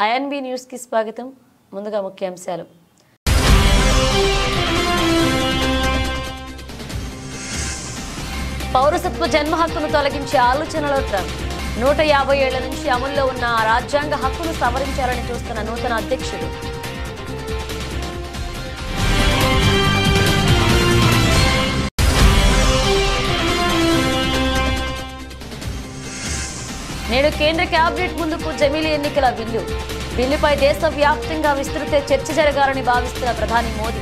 INB news కి స్వాగతం. ముందుగా ముఖ్యాంశాలు. పౌరసత్వ జన్మ హక్కును తొలగించే ఆలోచనలో ట్రంప్. 150 ఏళ్ల నుంచి అమల్లో ఉన్న రాజ్యాంగ హక్కును సవరించాలని చూస్తున్న నూతన అధ్యక్షుడు. నేడు కేంద్ర కేబినెట్ ముందుకు జమిలీ ఎన్నికల బిల్లుపై దేశవ్యాప్తంగా విస్తృత చర్చ జరగాలని భావిస్తున్న ప్రధాని మోదీ.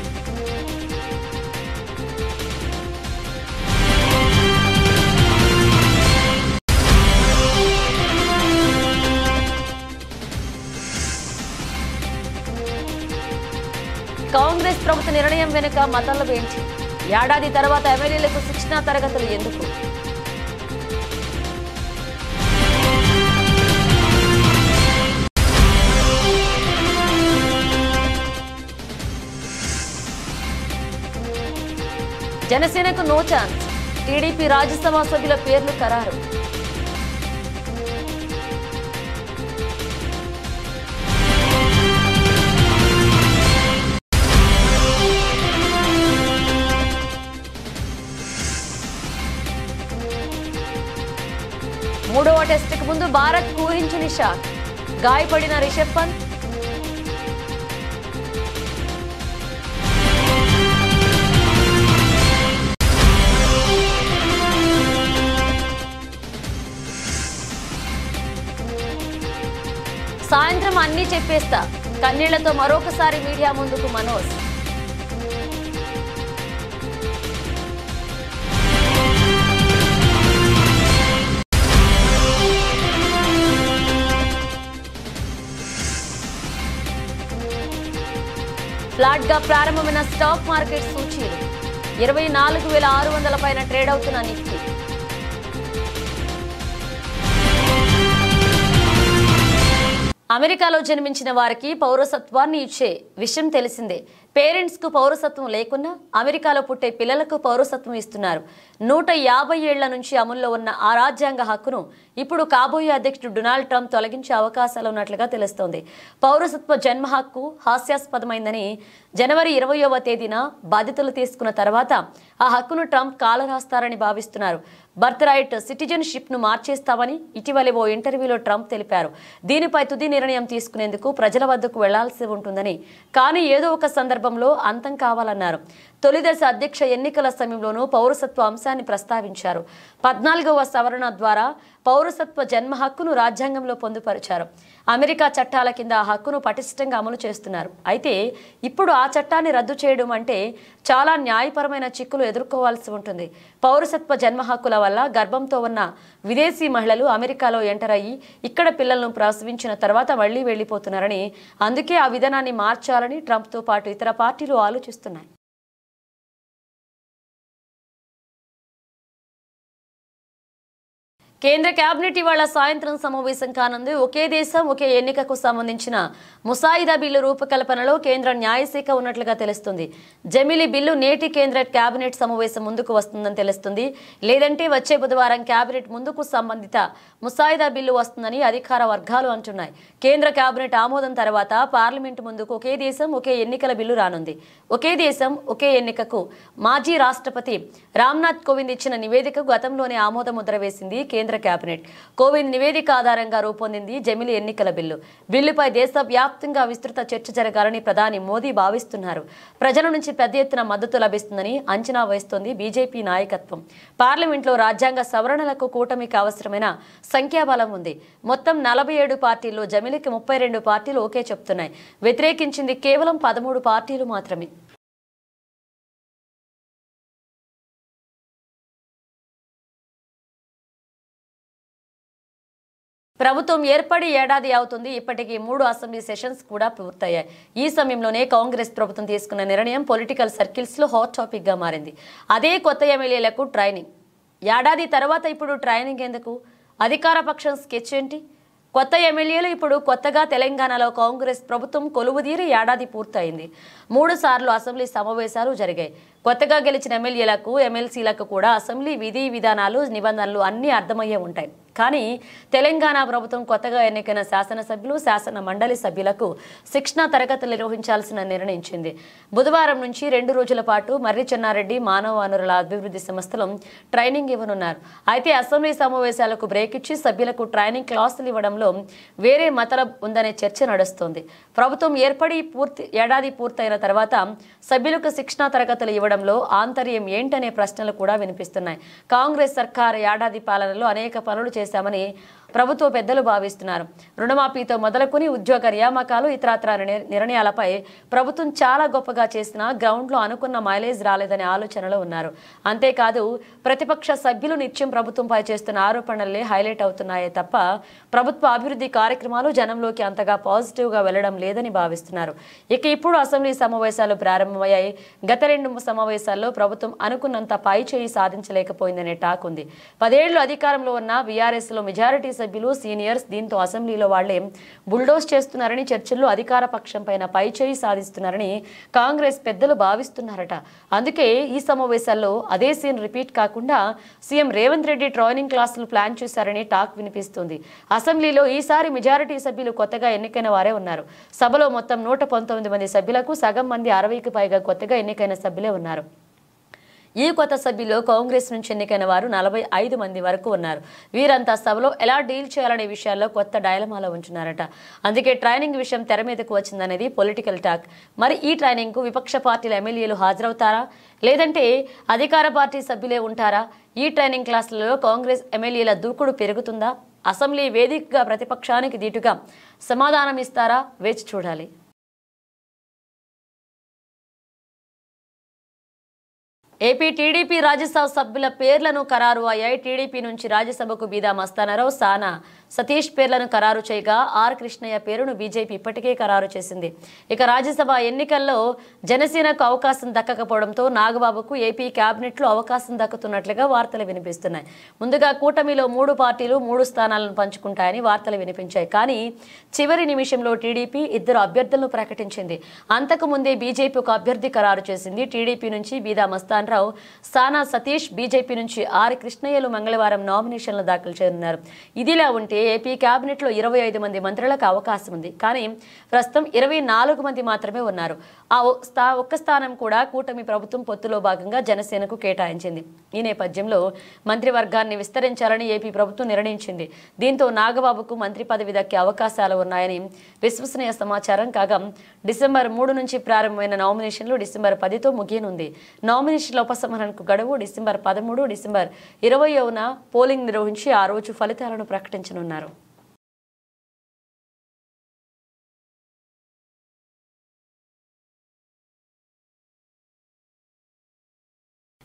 కాంగ్రెస్ ప్రభుత్వ నిర్ణయం వెనుక మతాల ఏంటి? ఏడాది తర్వాత ఎమ్మెల్యేలకు శిక్షణా తరగతులు ఎందుకు? జనసేనకు నో ఛాన్స్. టీడీపీ రాజ్యసభ సభ్యుల పేర్లు ఖరారు. మూడవ టెస్టుకు ముందు భారత్ ఊహించని షాక్. గాయపడిన రిషబ్ పంత్. సాయంత్రం అన్నీ చెప్పేస్తా. కన్నీళ్లతో మరొకసారి మీడియా ముందుకు మనోజ్. ఫ్లాట్ గా ప్రారంభమైన స్టాక్ మార్కెట్ సూచీలు 24,600 పైన ట్రేడ్ అవుతున్న నిఫ్టీ. అమెరికాలో జన్మించిన వారికి పౌరసత్వాన్ని ఇచ్చే విషయం తెలిసిందే. పేరెంట్స్ కు పౌరసత్వం లేకున్నా అమెరికాలో పుట్టే పిల్లలకు పౌరసత్వం ఇస్తున్నారు. 150 ఏళ్ల నుంచి అమల్లో ఉన్న ఆ రాజ్యాంగ హక్కును ఇప్పుడు కాబోయే అధ్యక్షుడు డొనాల్డ్ ట్రంప్ తొలగించే అవకాశాలు ఉన్నట్లుగా తెలుస్తోంది. పౌరసత్వ జన్మ హక్కు హాస్యాస్పదమైందని జనవరి 20వ తేదీన బాధ్యతలు తీసుకున్న తర్వాత ఆ హక్కును ట్రంప్ కాలరాస్తారని భావిస్తున్నారు. బర్త్ రైట్ సిటిజన్షిప్ ను మార్చేస్తామని ఇటీవలే ఓ ఇంటర్వ్యూలో ట్రంప్ తెలిపారు. దీనిపై తుది నిర్ణయం తీసుకునేందుకు ప్రజల వద్దకు వెళ్లాల్సి ఉంటుందని, కానీ ఏదో ఒక సందర్భంలో అంతం కావాలన్నారు. తొలి దశ అధ్యక్ష ఎన్నికల సమయంలోనూ పౌరసత్వ అంశాన్ని ప్రస్తావించారు. 14వ సవరణ ద్వారా పౌరసత్వ జన్మ హక్కును రాజ్యాంగంలో పొందుపరిచారు. అమెరికా చట్టాల కింద ఆ హక్కును పటిష్టంగా అమలు చేస్తున్నారు. అయితే ఇప్పుడు ఆ చట్టాన్ని రద్దు చేయడం అంటే చాలా న్యాయపరమైన చిక్కులు ఎదుర్కోవాల్సి ఉంటుంది. పౌరసత్వ జన్మ హక్కుల వల్ల గర్భంతో ఉన్న విదేశీ మహిళలు అమెరికాలో ఎంటర్ అయ్యి ఇక్కడ పిల్లలను ప్రసవించిన తర్వాత మళ్లీ వెళ్లిపోతున్నారని, అందుకే ఆ విధానాన్ని మార్చాలని ట్రంప్తో పాటు ఇతర పార్టీలు ఆలోచిస్తున్నాయి. కేంద్ర కేబినెట్ ఇవాళ సాయంత్రం సమావేశం కానుంది. ఒకే దేశం ఒకే ఎన్నికకు సంబంధించిన ముసాయిదా బిల్లు రూపకల్పనలో కేంద్ర న్యాయశాఖ ఉన్నట్లుగా తెలుస్తుంది. జమిలీ బిల్లు నేటి కేంద్ర కేబినెట్ సమావేశం ముందుకు వస్తుందని తెలుస్తుంది. లేదంటే వచ్చే బుధవారం కేబినెట్ ముందుకు సంబంధిత ముసాయిదా బిల్లు వస్తుందని అధికార వర్గాలు అంటున్నాయి. కేంద్ర కేబినెట్ ఆమోదం తర్వాత పార్లమెంటు ముందుకు ఒకే దేశం ఒకే ఎన్నికల బిల్లు రానుంది. ఒకే దేశం ఒకే ఎన్నికకు మాజీ రాష్ట్రపతి రామ్నాథ్ కోవింద్ ఇచ్చిన నివేదికకు గతంలోనే ఆమోద ముద్ర వేసింది కేంద్ర కేబినెట్. కోవింద్ నివేదిక ఆధారంగా రూపొందింది జమిలీ ఎన్నికల బిల్లుపై దేశవ్యాప్తంగా విస్తృత చర్చ జరగాలని ప్రధాని మోదీ భావిస్తున్నారు. ప్రజల నుంచి పెద్ద ఎత్తున మద్దతు లభిస్తుందని అంచనా వేస్తోంది బీజేపీ నాయకత్వం. పార్లమెంట్లో రాజ్యాంగ సవరణలకు కూటమికి అవసరమైన సంఖ్యాబలం ఉంది. మొత్తం 47 పార్టీల్లో జమిలీకి 32 పార్టీలు ఓకే చెప్తున్నాయి. వ్యతిరేకించింది కేవలం 13 పార్టీలు మాత్రమే. ప్రభుత్వం ఏర్పడి ఏడాది అవుతుంది. ఇప్పటికీ 3 అసెంబ్లీ సెషన్స్ కూడా పూర్తయ్యాయి. ఈ సమయంలోనే కాంగ్రెస్ ప్రభుత్వం తీసుకున్న నిర్ణయం పొలిటికల్ సర్కిల్స్ లో హాట్ టాపిక్ గా మారింది. అదే కొత్త ఎమ్మెల్యేలకు ట్రైనింగ్. ఏడాది తర్వాత ఇప్పుడు ట్రైనింగ్ ఎందుకు? అధికార పక్షం స్కెచ్ ఏంటి? కొత్త ఎమ్మెల్యేలు ఇప్పుడు కొత్తగా తెలంగాణలో కాంగ్రెస్ ప్రభుత్వం కొలువుదీరి ఏడాది పూర్తయింది. 3 సార్లు అసెంబ్లీ సమావేశాలు జరిగాయి. కొత్తగా గెలిచిన ఎమ్మెల్యేలకు ఎమ్మెల్సీలకు కూడా అసెంబ్లీ విధి విధానాలు నిబంధనలు అన్నీ అర్థమయ్యే ఉంటాయి. కానీ తెలంగాణ ప్రభుత్వం కొత్తగా ఎన్నికైన శాసనసభ్యులు శాసన మండలి సభ్యులకు శిక్షణా తరగతులు నిర్వహించాల్సిన నిర్ణయించింది. బుధవారం నుంచి 2 రోజుల పాటు మర్రి చెన్నారెడ్డి మానవ వనరుల అభివృద్ధి సంస్థలో ట్రైనింగ్ ఇవ్వనున్నారు. అయితే అసెంబ్లీ సమావేశాలకు బ్రేక్ ఇచ్చి సభ్యులకు ట్రైనింగ్ క్లాసులు ఇవ్వడంలో వేరే మతలబ్ ఉందనే చర్చ నడుస్తోంది. ప్రభుత్వం ఏర్పడి ఏడాది పూర్తయిన తర్వాత సభ్యులకు శిక్షణా తరగతులు ఇవ్వడంలో ఆంతర్యం ఏంటనే ప్రశ్నలు కూడా వినిపిస్తున్నాయి. కాంగ్రెస్ సర్కారు ఏడాది పాలనలో అనేక పనులు చేశామని ప్రభుత్వ పెద్దలు భావిస్తున్నారు. రుణమాఫీతో మొదలుకొని ఉద్యోగ నియామకాలు ఇతరత్ర నిర్ణయాలపై ప్రభుత్వం చాలా గొప్పగా చేసినా గ్రౌండ్లో అనుకున్న మైలేజ్ రాలేదనే ఆలోచనలో ఉన్నారు. అంతేకాదు ప్రతిపక్ష సభ్యులు నిత్యం ప్రభుత్వంపై చేస్తున్న ఆరోపణలే హైలైట్ అవుతున్నాయే తప్ప ప్రభుత్వ అభివృద్ధి కార్యక్రమాలు జనంలోకి అంతగా పాజిటివ్గా వెళ్లడం లేదని భావిస్తున్నారు. ఇక ఇప్పుడు అసెంబ్లీ సమావేశాలు ప్రారంభమయ్యాయి. గత 2 సమావేశాల్లో ప్రభుత్వం అనుకున్నంత పై చేయి సాధించలేకపోయిందనే టాక్ ఉంది. 10 ఏళ్లు అధికారంలో ఉన్న బీఆర్ఎస్ లో మెజారిటీ సభ్యులు సీనియర్స్ దీంతో అసెంబ్లీలో వాళ్లే బుల్డోస్ చేస్తున్నారని, చర్చల్లో అధికార పక్షం పైన పై చేయి సాధిస్తున్నారని కాంగ్రెస్ పెద్దలు భావిస్తున్నారట. అందుకే ఈ సమావేశాల్లో అదే సీన్ రిపీట్ కాకుండా సీఎం రేవంత్ రెడ్డి ట్రైనింగ్ క్లాసులు ప్లాన్ చేశారని టాక్ వినిపిస్తుంది. అసెంబ్లీలో ఈసారి మెజారిటీ సభ్యులు కొత్తగా ఎన్నికైన వారే ఉన్నారు. సభలో మొత్తం 119 మంది సభ్యులకు సగం మంది 60కి పైగా కొత్తగా ఎన్నికైన సభ్యులే ఉన్నారు. ఈ కొత్త సభ్యుల్లో కాంగ్రెస్ నుంచి ఎన్నికైన వారు 45 మంది వరకు ఉన్నారు. వీరంతా సభలో ఎలా డీల్ చేయాలనే విషయాల్లో కొత్త డైలమాలో ఉంటున్నారట. అందుకే ట్రైనింగ్ విషయం తెర మీదకు వచ్చిందనేది పొలిటికల్ టాక్. మరి ఈ ట్రైనింగ్ కు విపక్ష పార్టీల ఎమ్మెల్యేలు హాజరవుతారా, లేదంటే అధికార పార్టీ సభ్యులే ఉంటారా? ఈ ట్రైనింగ్ క్లాసులలో కాంగ్రెస్ ఎమ్మెల్యేల దూకుడు పెరుగుతుందా? అసెంబ్లీ వేదికగా ప్రతిపక్షానికి దీటుగా సమాధానం ఇస్తారా? వేచి చూడాలి. ఏపీ టీడీపీ రాజ్యసభ సభ్యుల పేర్లను ఖరారు అయ్యాయి. టీడీపీ నుంచి రాజ్యసభకు బీదా మస్తానరావు, సానా సతీష్ పేర్లను ఖరారు చేయగా ఆర్ కృష్ణయ్య పేరును బీజేపీ ఇప్పటికే ఖరారు చేసింది. ఇక రాజ్యసభ ఎన్నికల్లో జనసేనకు అవకాశం దక్కకపోవడంతో నాగబాబుకు ఏపీ కేబినెట్లో అవకాశం దక్కుతున్నట్లుగా వార్తలు వినిపిస్తున్నాయి. ముందుగా కూటమిలో 3 పార్టీలు 3 స్థానాలను పంచుకుంటాయని వార్తలు వినిపించాయి. కానీ చివరి నిమిషంలో టీడీపీ 2 అభ్యర్థులను ప్రకటించింది. అంతకు ముందే బీజేపీ ఒక అభ్యర్థి ఖరారు చేసింది. టీడీపీ నుంచి బీదా మస్తాన్ రావు, సానా సతీష్, బీజేపీ నుంచి ఆర్ కృష్ణయ్యలు మంగళవారం నామినేషన్లు దాఖలు చేయనున్నారు. ఇదిలా ఉంటే ఏపీ కేబినెట్ లో 25 మంది మంత్రులకు అవకాశం ఉంది. కానీ ప్రస్తుతం 24 మంది మాత్రమే ఉన్నారు. ఆ ఒక్క స్థానం కూడా కూటమి ప్రభుత్వం పొత్తులో భాగంగా జనసేనకు కేటాయించింది. ఈ నేపథ్యంలో మంత్రివర్గాన్ని విస్తరించాలని ఏపీ ప్రభుత్వం నిర్ణయించింది. దీంతో నాగబాబుకు మంత్రి పదవి దక్కే అవకాశాలు ఉన్నాయని విశ్వసనీయ సమాచారం. కాగా డిసెంబర్ 3 నుంచి ప్రారంభమైన నామినేషన్లు డిసెంబర్ 10తో ముగియనుంది. నామినేషన్ల ఉపసంహరణకు గడువు డిసెంబర్ 13, డిసెంబర్ 20న పోలింగ్ నిర్వహించి ఆ రోజు ఫలితాలను ప్రకటించనున్నారు.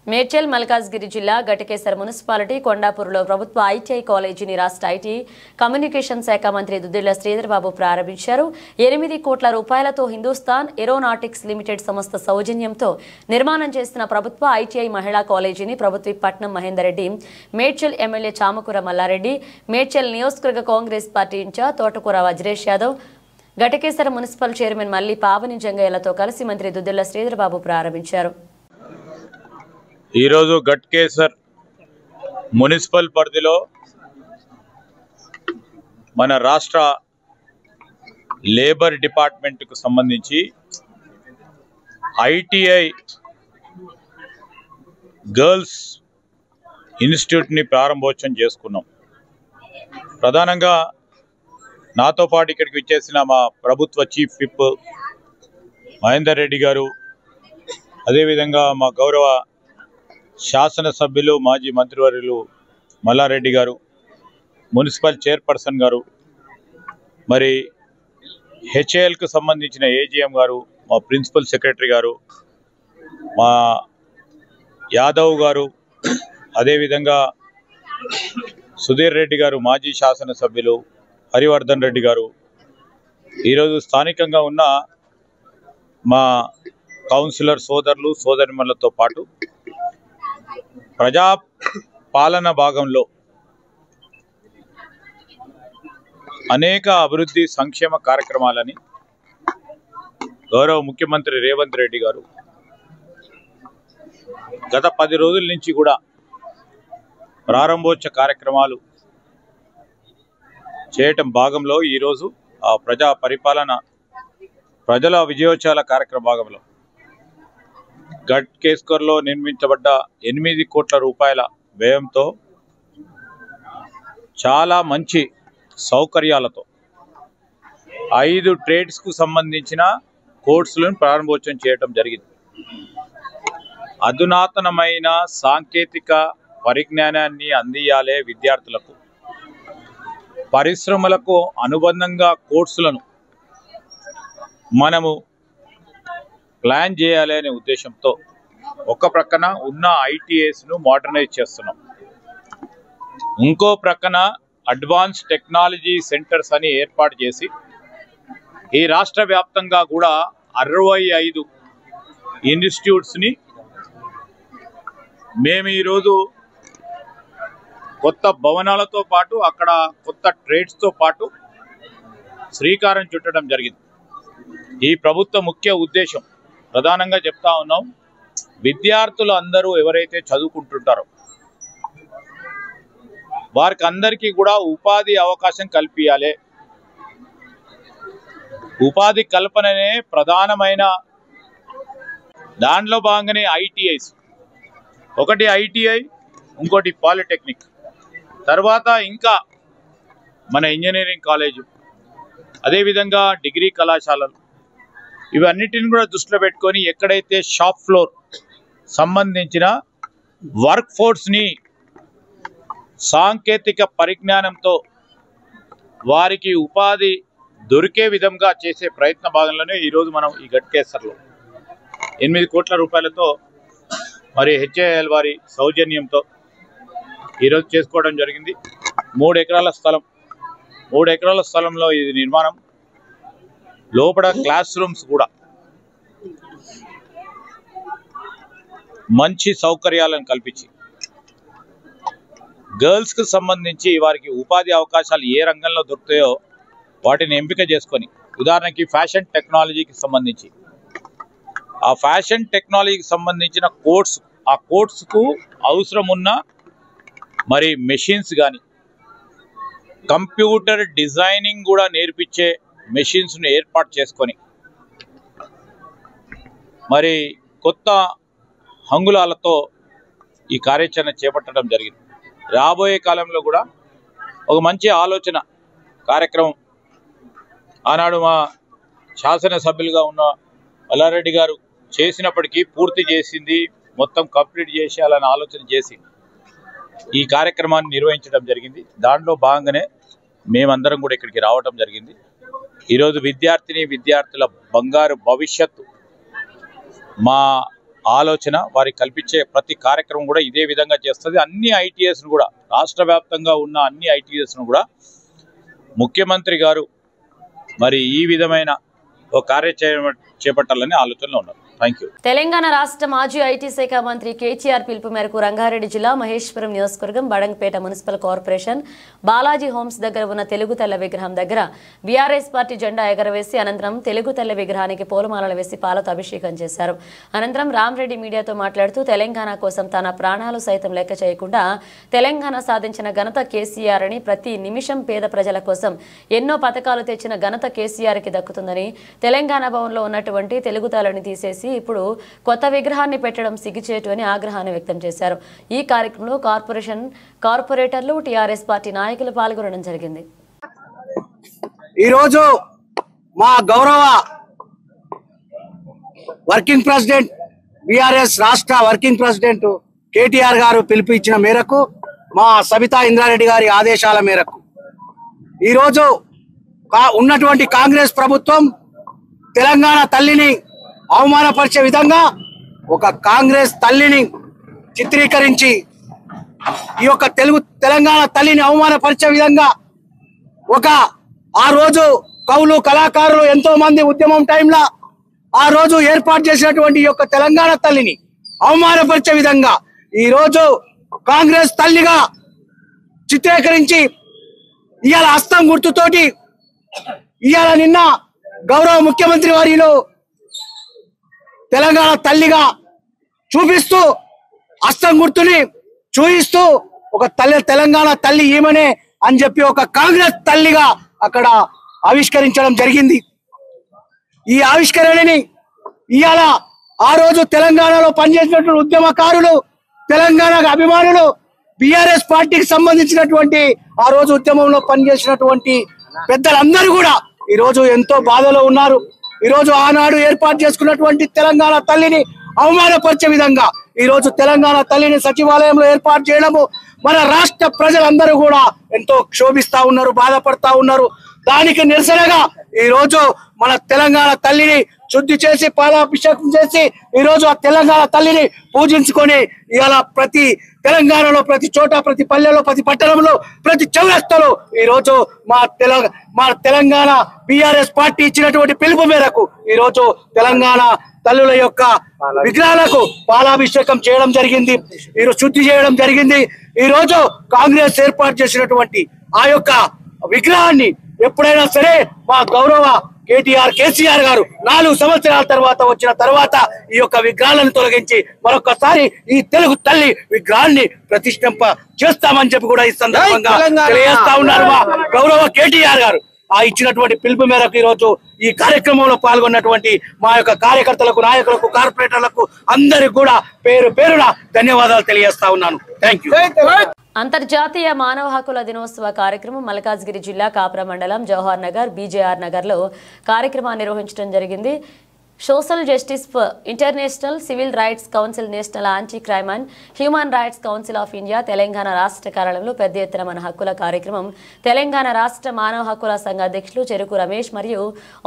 మేడ్చల్ మల్కాజ్గిరి జిల్లా ఘటకేసర్ మున్సిపాలిటీ కొండాపూర్లో ప్రభుత్వ ఐటీఐ కాలేజీని రాష్ట్ర ఐటీ కమ్యూనికేషన్ శాఖ మంత్రి దుద్దిళ్ల శ్రీధర్ బాబు ప్రారంభించారు. 8 కోట్ల రూపాయలతో హిందుస్థాన్ ఏరోనాటిక్స్ లిమిటెడ్ సంస్థ సౌజన్యంతో నిర్మాణం చేస్తున్న ప్రభుత్వ ఐటీఐ మహిళా కాలేజీని ప్రభుత్వ పట్నం మహేందర్ రెడ్డి, మేడ్చల్ ఎమ్మెల్యే చామకూర మల్లారెడ్డి, మేడ్చల్ నియోజకవర్గ కాంగ్రెస్ పార్టీ ఇన్ఛార్జ్ తోటకూర వజ్రేష్ యాదవ్, ఘటకేసర్ మున్సిపల్ చైర్మన్ మల్లి పావని జంగయ్యలతో కలిసి మంత్రి దుద్దిళ్ల శ్రీధర్ బాబు ప్రారంభించారు. ఈరోజు ఘట్కేసర్ మున్సిపల్ పరిధిలో మన రాష్ట్ర లేబర్ డిపార్ట్మెంట్కు సంబంధించి ఐటీఐ గర్ల్స్ ఇన్స్టిట్యూట్ని ప్రారంభోత్సవం చేసుకున్నాం. ప్రధానంగా నాతో పాటు ఇక్కడికి వచ్చేసిన మా ప్రభుత్వ చీఫ్ విప్ మహేందర్ రెడ్డి గారు, అదేవిధంగా మా గౌరవ శాసనసభ్యులు మాజీ మంత్రివర్యులు మల్లారెడ్డి గారు, మున్సిపల్ చైర్పర్సన్ గారు, మరి హెచ్ఏఎల్కు సంబంధించిన ఏజీఎం గారు, మా ప్రిన్సిపల్ సెక్రటరీ గారు, మా యాదవ్ గారు, అదేవిధంగా సుధీర్ రెడ్డి గారు మాజీ శాసనసభ్యులు, హరివర్ధన్ రెడ్డి గారు, ఈరోజు స్థానికంగా ఉన్న మా కౌన్సిలర్ సోదరులు సోదరిమణులతో పాటు ప్రజా పాలన భాగంలో అనేక అభివృద్ధి సంక్షేమ కార్యక్రమాలని గౌరవ ముఖ్యమంత్రి రేవంత్ రెడ్డి గారు గత 10 రోజుల నుంచి కూడా ప్రారంభోత్సవ కార్యక్రమాలు చేయటం భాగంలో ఈరోజు ఆ ప్రజా పరిపాలన ప్రజల విజయోత్సవాల కార్యక్రమ భాగంలో గట్కేశ్వర్లో నిర్మించబడ్డ 8 కోట్ల రూపాయల వ్యయంతో చాలా మంచి సౌకర్యాలతో 5 ట్రేడ్స్కు సంబంధించిన కోర్సులను ప్రారంభోత్సవం చేయడం జరిగింది. అధునాతనమైన సాంకేతిక పరిజ్ఞానాన్ని అందియాలే విద్యార్థులకు, పరిశ్రమలకు అనుబంధంగా కోర్సులను మనము ప్లాన్ చేయాలి అనే ఉద్దేశంతో ఒక ప్రక్కన ఉన్న ఐటీఐస్ను మోడర్నైజ్ చేస్తున్నాం, ఇంకో ప్రక్కన అడ్వాన్స్ టెక్నాలజీ సెంటర్స్ అని ఏర్పాటు చేసి ఈ రాష్ట్ర వ్యాప్తంగా కూడా 65 ఇన్స్టిట్యూట్స్ని మేము ఈరోజు కొత్త భవనాలతో పాటు అక్కడ కొత్త ట్రేడ్స్తో పాటు శ్రీకారం చుట్టడం జరిగింది. ఈ ప్రభుత్వ ముఖ్య ఉద్దేశం ప్రధానంగా చెప్తా ఉన్నాం, విద్యార్థులు అందరూ ఎవరైతే చదువుకుంటుంటారో వారికి అందరికీ కూడా ఉపాధి అవకాశం కల్పించాలి. ఉపాధి కల్పననే ప్రధానమైన దాంట్లో భాగంగానే ఐటీఐస్, ఒకటి ఐటీఐ, ఇంకోటి పాలిటెక్నిక్, తర్వాత ఇంకా మన ఇంజనీరింగ్ కాలేజు, అదేవిధంగా డిగ్రీ కళాశాలలు, ఇవన్నిటిని కూడా దృష్టిలో పెట్టుకొని ఎక్కడైతే షాప్ ఫ్లోర్ సంబంధించిన వర్క్ ఫోర్స్ని సాంకేతిక పరిజ్ఞానంతో వారికి ఉపాధి దొరికే విధంగా చేసే ప్రయత్న భాగంలోనే ఈరోజు మనం ఈ గట్కేసర్లో 8 కోట్ల రూపాయలతో మరి హెచ్ఏఎల్ వారి సౌజన్యంతో ఈరోజు చేసుకోవడం జరిగింది. 3 ఎకరాల స్థలం, 3 ఎకరాల స్థలంలో ఇది నిర్మాణం, లోపల క్లాస్ రూమ్స్ కూడా మంచి సౌకర్యాలను కల్పించి గర్ల్స్కి సంబంధించి వారికి ఉపాధి అవకాశాలు ఏ రంగంలో దొరుకుతాయో వాటిని ఎంపిక చేసుకొని, ఉదాహరణకి ఫ్యాషన్ టెక్నాలజీకి సంబంధించి ఆ ఫ్యాషన్ టెక్నాలజీకి సంబంధించిన కోర్స్, ఆ కోర్సుకు అవసరం ఉన్న మరి మెషిన్స్ కానీ కంప్యూటర్ డిజైనింగ్ కూడా నేర్పించే మెషిన్స్ను ఏర్పాటు చేసుకొని మరి కొత్త హంగులాలతో ఈ కార్యాచరణ చేపట్టడం జరిగింది. రాబోయే కాలంలో కూడా ఒక మంచి ఆలోచన కార్యక్రమం ఆనాడు మా శాసనసభ్యులుగా ఉన్న మల్లారెడ్డి గారు చేసినప్పటికీ పూర్తి చేసింది మొత్తం కంప్లీట్ చేసేయాలని ఆలోచన చేసి ఈ కార్యక్రమాన్ని నిర్వహించడం జరిగింది. దాంట్లో భాగంగానే మేమందరం కూడా ఇక్కడికి రావడం జరిగింది. ఈరోజు విద్యార్థుల బంగారు భవిష్యత్తు మా ఆలోచన, వారికి కల్పించే ప్రతి కార్యక్రమం కూడా ఇదే విధంగా చేస్తుంది. అన్ని ఐటీఎస్ను కూడా, రాష్ట్ర వ్యాప్తంగా ఉన్న అన్ని ఐటీఎస్ను కూడా ముఖ్యమంత్రి గారు మరి ఈ విధమైన ఒక కార్యాచరణ చేపట్టాలని ఆలోచనలో ఉన్నారు. తెలంగాణ రాష్ట్ర మాజీ ఐటీ శాఖ మంత్రి కేటీఆర్ పిలుపు మేరకు రంగారెడ్డి జిల్లా మహేశ్వరం నియోజకవర్గం Badangpet municipal corporation Balaji homes దగ్గర ఉన్న తెలుగు తెల్ల విగ్రహం దగ్గర బీఆర్ఎస్ పార్టీ జెండా ఎగరవేసి అనంతరం తెలుగు తెల్ల విగ్రహానికి పూలమాలలు వేసి పాలతో అభిషేకం చేశారు. అనంతరం రామరెడ్డి మీడియాతో మాట్లాడుతూ తెలంగాణ కోసం తన ప్రాణాలు సైతం లెక్క చేయకుండా తెలంగాణ సాధించిన ఘనత కేసీఆర్ అని, ప్రతి నిమిషం పేద ప్రజల కోసం ఎన్నో పథకాలు తెచ్చిన ఘనత కేసీఆర్ కి దక్కుతుందని, తెలంగాణ భవన్లో ఉన్నటువంటి తెలుగు తెల్లని తీసేసి ఇప్పుడు కొత్త విగ్రహాన్ని పెట్టడం సిగ్గుచేటు అని ఆగ్రహాన్ని వ్యక్తం చేశారు. ఈ కార్యక్రమంలో కార్పొరేటర్లు, టీఆర్ఎస్ పార్టీ నాయకులు పాల్గొనడం జరిగింది. ఈరోజు మా గౌరవ వర్కింగ్ ప్రెసిడెంట్, బీఆర్ఎస్ రాష్ట్ర వర్కింగ్ ప్రెసిడెంట్ కేటీఆర్ గారు పిలుపు ఇచ్చిన మేరకు, మా సబితా ఇంద్రారెడ్డి గారి ఆదేశాల మేరకు ఈరోజు ఉన్నటువంటి కాంగ్రెస్ ప్రభుత్వం తెలంగాణ తల్లిని అవమానపరిచే విధంగా ఒక కాంగ్రెస్ తల్లిని చిత్రీకరించి ఈ యొక్క తెలంగాణ తల్లిని అవమానపరిచే విధంగా ఆ రోజు కవులు, కళాకారులు ఎంతో మంది ఉద్యమం టైంలో ఆ రోజు ఏర్పాటు చేసినటువంటి ఈ యొక్క తెలంగాణ తల్లిని అవమానపరిచే విధంగా ఈ రోజు కాంగ్రెస్ తల్లిగా చిత్రీకరించి ఇవాళ హస్తం గుర్తుతోటి ఇవాళ నిన్న గౌరవ ముఖ్యమంత్రి వారిలో తెలంగాణ తల్లిగా చూపిస్తూ హస్తం గుర్తుని చూపిస్తూ ఒక తెలంగాణ తల్లి ఈమెనే అని చెప్పి ఒక కాంగ్రెస్ తల్లిగా అక్కడ ఆవిష్కరించడం జరిగింది. ఈ ఆవిష్కరణని ఇవాళ ఆ రోజు తెలంగాణలో పనిచేసినటువంటి ఉద్యమకారులు, తెలంగాణ అభిమానులు, బిఆర్ఎస్ పార్టీకి సంబంధించినటువంటి ఆ రోజు ఉద్యమంలో పనిచేసినటువంటి పెద్దలందరూ కూడా ఈ రోజు ఎంతో బాధలో ఉన్నారు. ఈ రోజు ఆనాడు ఏర్పాటు చేసుకున్నటువంటి తెలంగాణ తల్లిని అవమానపరిచే విధంగా ఈ రోజు తెలంగాణ తల్లిని సచివాలయంలో ఏర్పాటు చేయడము మన రాష్ట్ర ప్రజలందరూ కూడా ఎంతో క్షోభిస్తా ఉన్నారు, బాధపడతా ఉన్నారు. దానికి నిరసనగా ఈ రోజు మన తెలంగాణ తల్లిని శుద్ధి చేసి పాలాభిషేకం చేసి ఈ రోజు ఆ తెలంగాణ తల్లిని పూజించుకొని ఇవాళ ప్రతి తెలంగాణలో ప్రతి చోట, ప్రతి పల్లెలో, ప్రతి పట్టణంలో, ప్రతి చౌరస్తాలో ఈ రోజు మా తెలంగాణ బిఆర్ఎస్ పార్టీ ఇచ్చినటువంటి పిలుపు మేరకు ఈ రోజు తెలంగాణ తల్లుల యొక్క విగ్రహాలకు పాలాభిషేకం చేయడం జరిగింది, ఈరోజు శుద్ధి చేయడం జరిగింది. ఈ రోజు కాంగ్రెస్ ఏర్పాటు చేసినటువంటి ఆ యొక్క విగ్రహాన్ని ఎప్పుడైనా సరే మా గౌరవ కేసీఆర్ గారు 4 సంవత్సరాల తర్వాత వచ్చిన తర్వాత ఈ యొక్క విగ్రహాలను తొలగించి మరొకసారి ఈ తెలుగు తల్లి విగ్రహాన్ని ప్రతిష్ఠింప చేస్తామని చెప్పి కూడా ఈ సందర్భంగా తెలియజేస్తా ఉన్నారు మా గౌరవ కేటీఆర్ గారు. ఆ ఇచ్చినటువంటి పిలుపు మేరకు ఈ రోజు ఈ కార్యక్రమంలో పాల్గొన్నటువంటి మా యొక్క కార్యకర్తలకు, నాయకులకు, కార్పొరేటర్లకు అందరికి కూడా పేరు పేరున ధన్యవాదాలు తెలియజేస్తా ఉన్నాను. Thank you. అంతర్జాతీయ మానవ హక్కుల దినోత్సవ కార్యక్రమం మల్కాజ్గిరి జిల్లా కాప్రా మండలం జవహర్ నగర్ బీజేఆర్ నగర్లో కార్యక్రమాన్ని నిర్వహించడం జరిగింది. Social justice for international civil rights council, national anti crime and human rights council of India Telangana రాష్ట్ర కార్యాలయంలో పెద్ద ఎత్తున మన హక్కుల కార్యక్రమం తెలంగాణ రాష్ట్ర మానవ హక్కుల సంఘ అధ్యక్షులు చెరుకు రమేష్ మరియు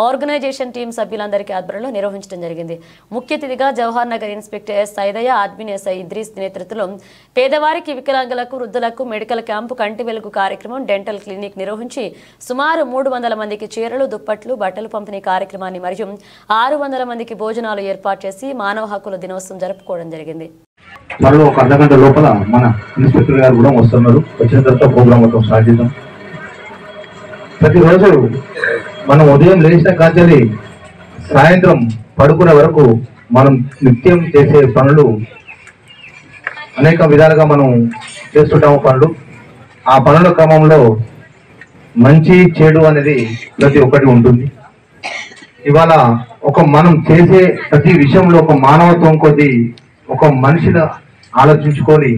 ఆర్గనైజేషన్ టీం సభ్యులందరికీ ఆధ్వర్యంలో నిర్వహించడం జరిగింది. ముఖ్య అతిథిగా Jawahar Nagar inspector S Saidaiah, admin SI Idris నేతృత్వంలో పేదవారికి, వికలాంగులకు, వృద్ధులకు మెడికల్ క్యాంపు, కంటి వెలుగు కార్యక్రమం, డెంటల్ క్లినిక్ నిర్వహించి సుమారు 300 మందికి చీరలు, దుప్పట్లు, బట్టలు పంపిణీ కార్యక్రమాన్ని మరియు 600 మందికి భోజనాలు ఏర్పాటు చేసి మానవ హక్కుల దినోత్సవం జరుపుకోవడం జరిగింది. మరో ఒక అర్ధగంట లోపల మన ఇన్స్పెక్టర్ గారు కూడా వస్తున్నారు. వచ్చిన తర్వాత ప్రోగ్రామ్ మొత్తం స్టార్ట్ చేద్దాం. ప్రతిరోజు మనం ఉదయం లేచిన కాంచెల్లి సాయంత్రం పడుకునే వరకు మనం నిత్యం చేసే పనులు అనేక విధాలుగా మనం చేస్తుంటాము పనులు. ఆ పనుల క్రమంలో మంచి చెడు అనేది ప్రతి ఒక్కటి ఉంటుంది. ఇవాళ మనం చేసే ప్రతి విషయంలో ఒక మానవత్వం కొద్ది ఒక మనిషిని ఆలోచించుకొని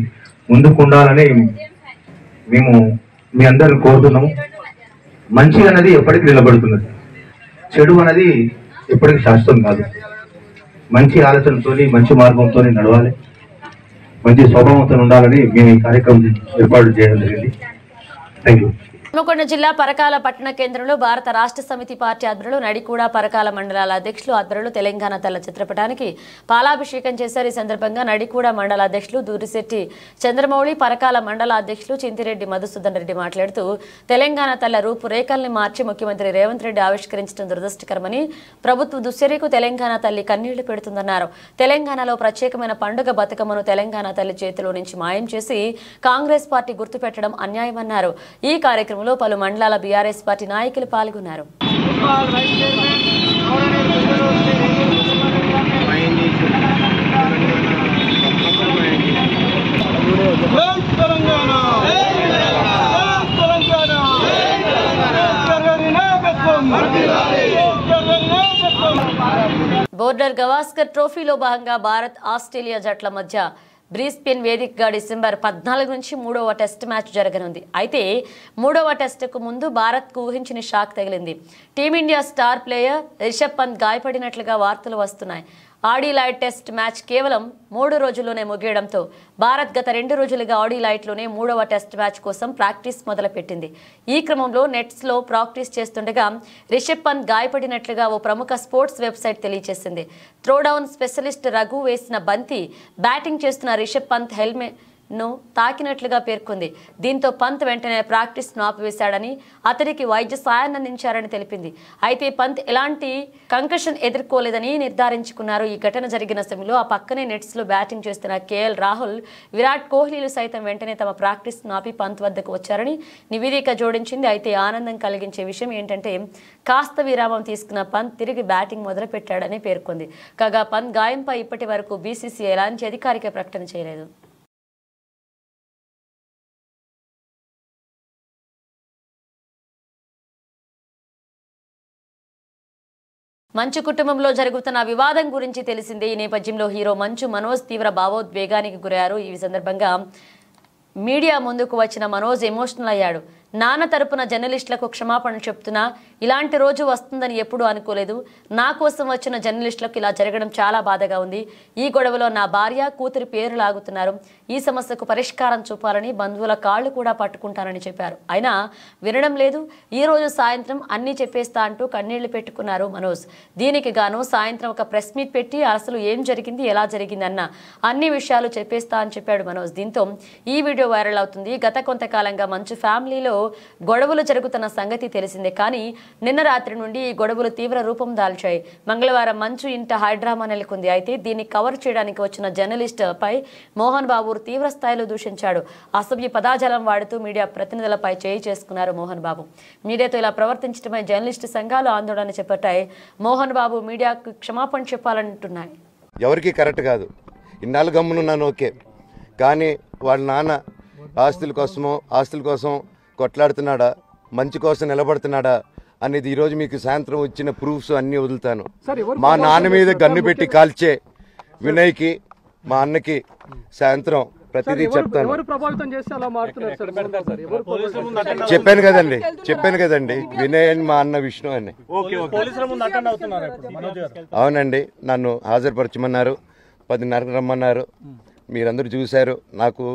ముందుకు ఉండాలని మేము మీ అందరిని కోరుతున్నాము. మంచి అనేది ఎప్పటికీ నిలబడుతున్నది, చెడు అనేది ఎప్పటికీ శాశ్వతం కాదు. మంచి ఆలోచనతో, మంచి మార్గంతో నడవాలి, మంచి స్వభావంతో ఉండాలని మేము ఈ కార్యక్రమం ఏర్పాటు చేయడం జరిగింది. Thank you. హన్మకొండ జిల్లా పరకాల పట్టణ కేంద్రంలో భారత రాష్ట్ర సమితి పార్టీ ఆధ్వర్యంలో నడికూడ పరకాల మండలాల అధ్యక్షులు ఆధ్వర్యంలో తెలంగాణ తల్ల చిత్రపటానికి పాలాభిషేకం చేశారు. ఈ సందర్భంగా నడికూడ మండల అధ్యక్షులు దూరిశెట్టి చంద్రమౌళి, పరకాల మండల అధ్యక్షులు చింతిరెడ్డి మధుసూదన్ రెడ్డి మాట్లాడుతూ తెలంగాణ తల్ల రూపురేఖల్ని మార్చి ముఖ్యమంత్రి రేవంత్ రెడ్డి ఆవిష్కరించడం దురదృష్టకరమని, ప్రభుత్వ దుశ్చర్యకు తెలంగాణ తల్లి కన్నీళ్లు పెడుతుందన్నారు. తెలంగాణలో ప్రత్యేకమైన పండుగ బతుకమ్మను తెలంగాణ తల్లి చేతిలో నుంచి మాయం చేసి కాంగ్రెస్ పార్టీ గుర్తుపెట్టడం అన్యాయమన్నారు. ఈ కార్యక్రమంలో పలు మండలాల బీఆర్ఎస్ పార్టీ నాయకులు పాల్గొన్నారు. బోర్డర్ గవాస్కర్ ట్రోఫీలో భాగంగా భారత్ ఆస్ట్రేలియా జట్ల మధ్య బ్రిస్బేన్ వేదికగా డిసెంబర్ 14 నుంచి 3వ టెస్ట్ మ్యాచ్ జరగనుంది. అయితే 3వ టెస్టుకు ముందు భారత్కు ఊహించిన షాక్ తగిలింది. Team India star player Rishabh Pant గాయపడినట్లుగా వార్తలు వస్తున్నాయి. ఆడిలైట్ టెస్ట్ మ్యాచ్ కేవలం 3 రోజుల్లోనే ముగియడంతో భారత్ గత 2 రోజులుగా ఆడిలైట్లోనే 3వ టెస్ట్ మ్యాచ్ కోసం ప్రాక్టీస్ మొదలుపెట్టింది. ఈ క్రమంలో నెట్స్లో ప్రాక్టీస్ చేస్తుండగా రిషబ్ పంత్ గాయపడినట్లుగా ఓ ప్రముఖ స్పోర్ట్స్ వెబ్సైట్ తెలియజేసింది. త్రోడౌన్ స్పెషలిస్ట్ రఘు వేసిన బంతి బ్యాటింగ్ చేస్తున్న రిషబ్ పంత్ హెల్మెట్ ను తాకినట్లుగా పేర్కొంది. దీంతో పంత్ వెంటనే ప్రాక్టీస్ ను ఆపివేశాడని, అతడికి వైద్య సాయాన్ని అందించారని తెలిపింది. అయితే పంత్ ఎలాంటి కంకషన్ ఎదుర్కోలేదని నిర్ధారించుకున్నారు. ఈ ఘటన జరిగిన సమయంలో ఆ పక్కనే నెట్స్ లో బ్యాటింగ్ చేస్తున్న కేఎల్ రాహుల్, విరాట్ కోహ్లీలు సైతం వెంటనే తమ ప్రాక్టీస్ ను ఆపి పంత్ వద్దకు వచ్చారని నివేదిక జోడించింది. అయితే ఆనందం కలిగించే విషయం ఏంటంటే కాస్త విరామం తీసుకున్న పంత్ తిరిగి బ్యాటింగ్ మొదలు పెట్టాడని పేర్కొంది. కాగా పంత్ గాయంపై ఇప్పటి వరకు బీసీసీఐ ఎలాంటి అధికారిక ప్రకటన చేయలేదు. మంచు కుటుంబంలో జరుగుతున్న వివాదం గురించి తెలిసిందే. ఈ నేపథ్యంలో హీరో మంచు మనోజ్ తీవ్ర భావోద్వేగానికి గురయ్యారు. ఈ సందర్భంగా మీడియా ముందుకు వచ్చిన మనోజ్ ఎమోషనల్ అయ్యాడు. నాన్న తరపున జర్నలిస్టులకు క్షమాపణ చెప్తున్నా, ఇలాంటి రోజు వస్తుందని ఎప్పుడూ అనుకోలేదు. నా కోసం వచ్చిన జర్నలిస్టులకు ఇలా జరగడం చాలా బాధగా ఉంది. ఈ గొడవలో నా భార్య, కూతురి పేరు లాగుతున్నారు. ఈ సమస్యకు పరిష్కారం చూపాలని బంధువుల కాళ్లు కూడా పట్టుకుంటానని చెప్పారు. అయినా వినడం లేదు. ఈ రోజు సాయంత్రం అన్నీ చెప్పేస్తా అంటూ కన్నీళ్లు పెట్టుకున్నారు మనోజ్. దీనికి గాను సాయంత్రం ఒక ప్రెస్ మీట్ పెట్టి అసలు ఏం జరిగింది, ఎలా జరిగింది అన్న అన్ని విషయాలు చెప్పేస్తా అని చెప్పాడు మనోజ్. దీంతో ఈ వీడియో వైరల్ అవుతుంది. గత కొంతకాలంగా మంచు ఫ్యామిలీలో గొడవలు జరుగుతున్న సంగతి తెలిసిందే. కానీ నిన్న రాత్రి నుండి ఈ గొడవలు తీవ్ర రూపం దాల్చాయి. మంగళవారం మంచు ఇంట హైడ్రామా నెలకొంది. అయితే దీన్ని కవర్ చేయడానికి వచ్చిన జర్నలిస్ట్ పై మోహన్ బాబు తీవ్ర స్థాయిలో దూషించాడు. అసభ్య పదాజాలం వాడుతూ మీడియా ప్రతినిధులపై చేయి చేసుకున్నారు మోహన్ బాబు. మీడియాతో ఇలా ప్రవర్తించడమై జర్నలిస్టు సంఘాలు ఆందోళన చేపట్టాయి. మోహన్ బాబు మీడియాకు క్షమాపణ చెప్పాలంటున్నాయి. ఎవరికి కరెక్ట్ కాదు. ఇన్నాళ్ళు గమ్మునున్నాను ఓకే, కానీ వాళ్ళ నాన్న ఆస్తుల కోసం కొట్లాడుతున్నాడా, మంచి కోసం నిలబడుతున్నాడా అనేది ఈరోజు మీకు సాయంత్రం వచ్చిన ప్రూఫ్స్ అన్ని వదులుతాను. మా నాన్న మీద గన్ను పెట్టి కాల్చే వినయ్కి, మా అన్నకి సాయంత్రం ప్రతిదీ చెప్తాను. చెప్పాను కదండి వినయ్ అని మా అన్న విష్ణు అని. అవునండి, నన్ను హాజరుపరచమన్నారు, 10:30కి రమ్మన్నారు. మీరందరూ చూశారు. నాకు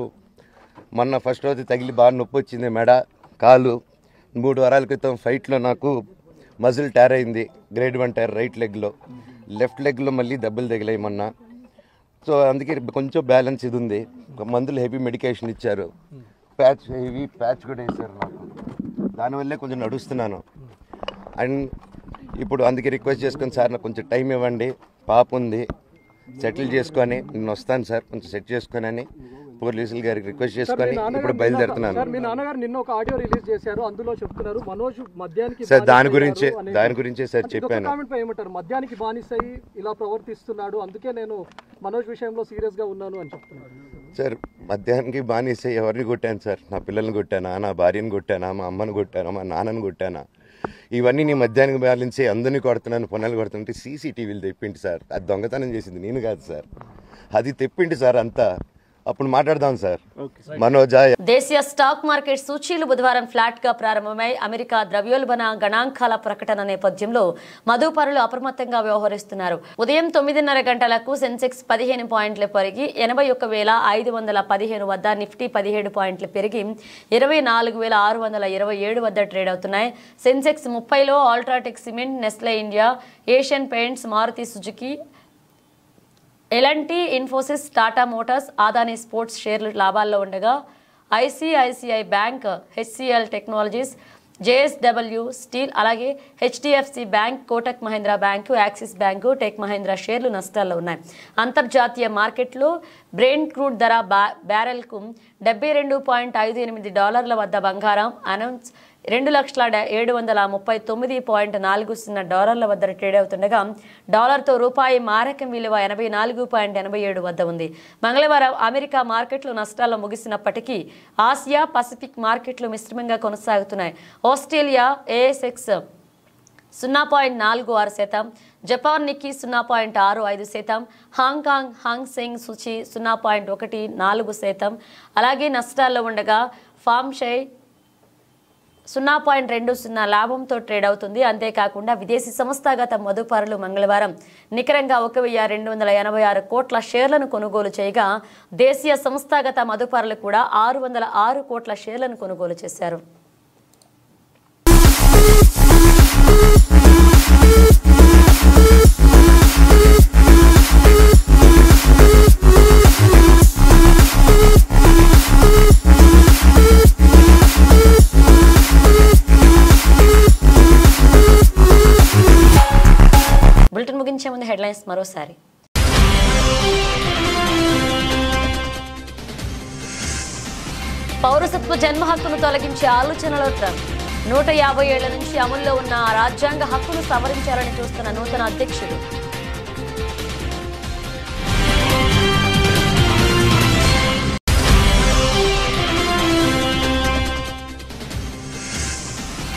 మొన్న ఫస్ట్ రోజు తగిలి బాగా నొప్పి వచ్చింది, మెడ, కాలు. 3 వారాల క్రితం ఫైట్లో నాకు మజిల్ టైర్ అయింది, గ్రేడ్ 1 టైర్ రైట్ లెగ్లో. లెఫ్ట్ లెగ్లో మళ్ళీ దెబ్బలు తగిలాయి మొన్న. సో అందుకే కొంచెం బ్యాలెన్స్ ఇది ఉంది. మందులు హెవీ మెడికేషన్ ఇచ్చారు, హెవీ ప్యాచ్ కూడా వేశారు నాకు. దానివల్లే కొంచెం నడుస్తున్నాను. అండ్ ఇప్పుడు అందుకే రిక్వెస్ట్ చేసుకొని, సార్ నాకు కొంచెం టైం ఇవ్వండి, పాప ఉంది, సెటిల్ చేసుకొని నేను వస్తాను సార్, కొంచెం సెట్ చేసుకొని అని పోలీసుల గారికి రిక్వెస్ట్ చేసుకొని ఇప్పుడు బయలుదేరుతున్నాను. సార్ దాని గురించే సార్ చెప్పాను. మద్యానికి బానిసై ఇలా ప్రవర్తిస్తున్నాడు, అందుకే నేను మనోజ్ విషయంలో సీరియస్ గా ఉన్నాను అని చెప్తున్నాను. సార్ మద్యానికి బానిసై ఎవరిని కొట్టాను సార్? నా పిల్లల్ని కొట్టానా, నా భార్యను కొట్టానా, మా అమ్మని కొట్టానా, మా నాన్నని కొట్టానా? ఇవన్నీ నీ మద్యానికి బ్యాలెన్సే అందరినీ కొడుతున్నాను, పొన్నాలు కొడుతుంటే సీసీటీవీలు తెప్పిండి సార్. అది దొంగతనం చేసింది నేను కాదు సార్, అది తెప్పిండి సార్ అంతా, అప్పుడు మాట్లాడదాం సార్. మనోజా. దేశీయ స్టాక్ మార్కెట్ సూచీలు బుధవారం ఫ్లాట్ గా ప్రారంభమై అమెరికా ద్రవ్యోల్బణ గణాంకాల ప్రకటన నేపథ్యంలో మదుపరులు అప్రమత్తంగా వ్యవహరిస్తున్నారు. ఉదయం 9:30 గంటలకు సెన్సెక్స్ 15 పాయింట్లు పెరిగి 81,515 వద్ద, నిఫ్టీ 17 పాయింట్లు పెరిగి 24,627 వద్ద ట్రేడ్ అవుతున్నాయి. సెన్సెక్స్ 30లో UltraTech cement, Nestle India, Asian Paints, Maruti Suzuki, L N T, Infosys, Tata Motors, Adani Sports షేర్లు లాభాల్లో ఉండగా ICICI bank, HCL Technologies, JSW steel, అలాగే HDFC bank, Kotak Mahindra bank, Axis bank, Tech Mahindra షేర్లు నష్టాల్లో ఉన్నాయి. అంతర్జాతీయ మార్కెట్లో బ్రెంట్ క్రూడ్ ధర బ్యారెల్కు $72.58 వద్ద, బంగారం అనౌన్స్ $2,739.40 వద్ద ట్రేడ్ అవుతుండగా డాలర్తో రూపాయి మారకం విలువ 84.87 వద్ద ఉంది. మంగళవారం అమెరికా మార్కెట్లు నష్టాల్లో ముగిసినప్పటికీ ఆసియా పసిఫిక్ మార్కెట్లు మిశ్రమంగా కొనసాగుతున్నాయి. Australia ASX 0.46%, Japan Nikkei 0.65%, Hong Kong Hang సూచి 0.14%, అలాగే నష్టాల్లో ఉండగా ఫామ్షై 0.20 లాభంతో ట్రేడ్ అవుతుంది. అంతేకాకుండా విదేశీ సంస్థాగత మదుపరులు మంగళవారం నికరంగా 1,286 కోట్ల షేర్లను కొనుగోలు చేయగా దేశీయ సంస్థాగత మదుపరులు కూడా 606 కోట్ల షేర్లను కొనుగోలు చేశారు. బులెటిన్ ముగించే ముందు హెడ్లైన్స్ మరోసారి. పౌరసత్వ జన్మ హక్కును తొలగించే ఆలోచనలో ట్రంప్. 150 ఏళ్ల నుంచి అమల్లో ఉన్న రాజ్యాంగ హక్కును సవరించాలని చూస్తున్న నూతన అధ్యక్షుడు.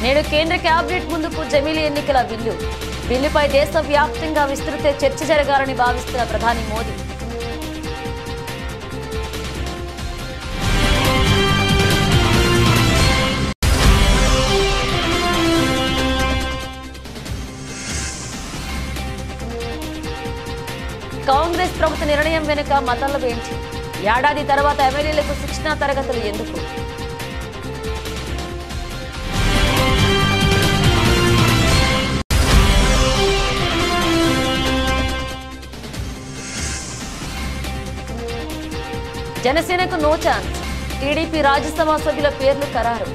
నేడు కేంద్ర కేబినెట్ ముందుకు జమిలీ ఎన్నికల బిల్లు. బిల్లుపై దేశవ్యాప్తంగా విస్తృత చర్చ జరగాలని భావిస్తున్న ప్రధాని మోదీ. కాంగ్రెస్ ప్రభుత్వ నిర్ణయం వెనుక మతాల ఏంటి? ఏడాది తర్వాత ఎమ్మెల్యేలకు శిక్షణా తరగతులు ఎందుకు? జనసేనకు నో ఛాన్స్. టీడీపీ రాజ్యసభ సభ్యుల పేర్లు ఖరారు.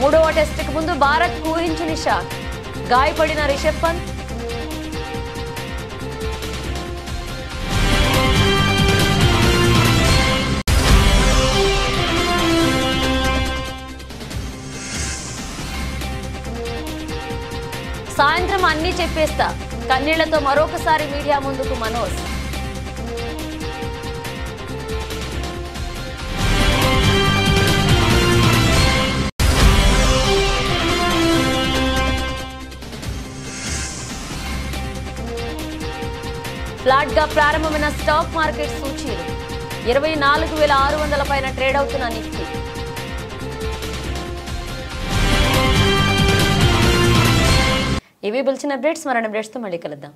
మూడవ టెస్టుకు ముందు భారత్ ఊహించని షాక్. గాయపడిన రిషబ్ పంత్. సాయంత్రం అన్నీ చెప్పేస్తా. కన్నీళ్లతో మరొకసారి మీడియా ముందుకు మనోజ్. ఫ్లాట్ గా ప్రారంభమైన స్టాక్ మార్కెట్ సూచీలు 24,600 పైన ట్రేడ్ అవుతున్న నిఫ్టీ. ఇవి బులెటిన్ అప్డేట్స్. మరిన్ని అప్డేట్స్ తో మళ్ళీ కలుద్దాం.